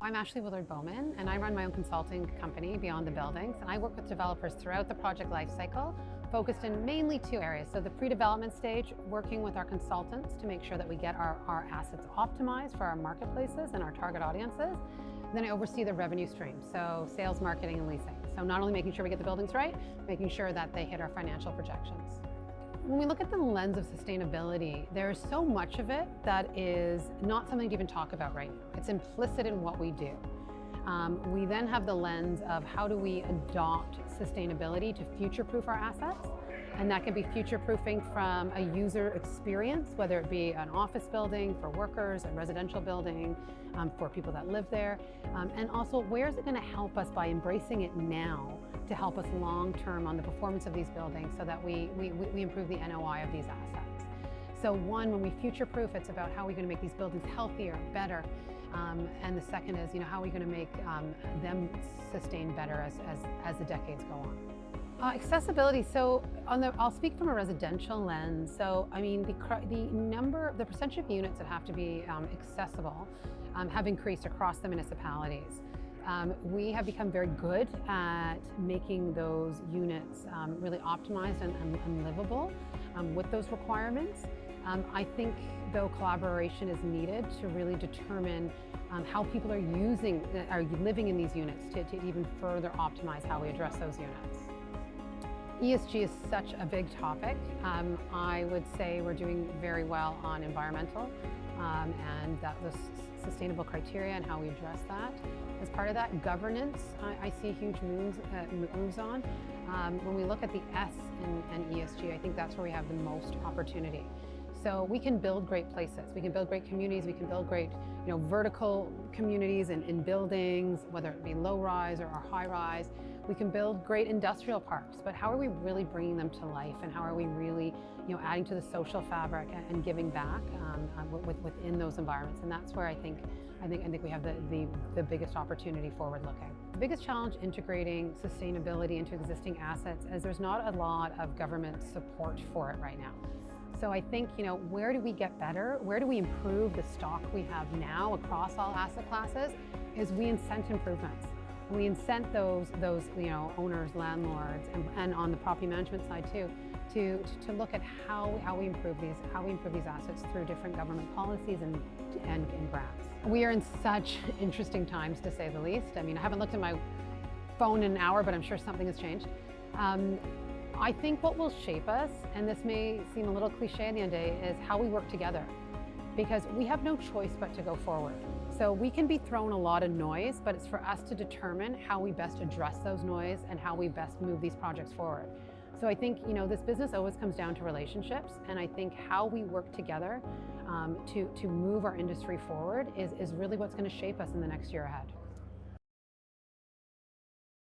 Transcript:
I'm Ashley Willard Bauman, and I run my own consulting company, Beyond the Buildings, and I work with developers throughout the project lifecycle, focused in mainly two areas. So the pre-development stage, working with our consultants to make sure that we get our assets optimized for our marketplaces and our target audiences. Then I oversee the revenue stream, so sales, marketing, and leasing. So not only making sure we get the buildings right, making sure that they hit our financial projections. When we look at the lens of sustainability, there is so much of it that is not something to even talk about right now. It's implicit in what we do. We then have the lens of how do we adopt sustainability to future-proof our assets, and that can be future-proofing from a user experience, whether it be an office building for workers, a residential building for people that live there, and also where is it going to help us by embracing it now to help us long-term on the performance of these buildings so that we improve the NOI of these assets. So one, when we future-proof, it's about how are we going to make these buildings healthier, better, and the second is, how are we going to make them sustain better as the decades go on. Accessibility, so I'll speak from a residential lens. So I mean, the percentage of units that have to be accessible have increased across the municipalities. We have become very good at making those units really optimized and livable with those requirements. I think, though, collaboration is needed to really determine how people are living in these units to even further optimize how we address those units. ESG is such a big topic. I would say we're doing very well on environmental and those sustainable criteria and how we address that. As part of that, governance, I see huge moves on. When we look at the S in ESG, I think that's where we have the most opportunity. So we can build great places, we can build great communities, we can build great vertical communities in buildings, whether it be low-rise or high-rise. We can build great industrial parks, but how are we really bringing them to life, and how are we really adding to the social fabric and giving back within those environments? And that's where I think we have the biggest opportunity forward-looking. The biggest challenge integrating sustainability into existing assets is there's not a lot of government support for it right now. So I think, where do we get better? Where do we improve the stock we have now across all asset classes? Is we incent improvements. We incent those owners, landlords, and on the property management side too, to look at how we improve these assets through different government policies and grants. We are in such interesting times, to say the least. I mean, I haven't looked at my phone in an hour, but I'm sure something has changed. I think what will shape us, and this may seem a little cliche at the end of the day, is how we work together, because we have no choice but to go forward. So we can be thrown a lot of noise, but it's for us to determine how we best address those noise and how we best move these projects forward. So I think, this business always comes down to relationships, and I think how we work together to move our industry forward is really what's going to shape us in the next year ahead.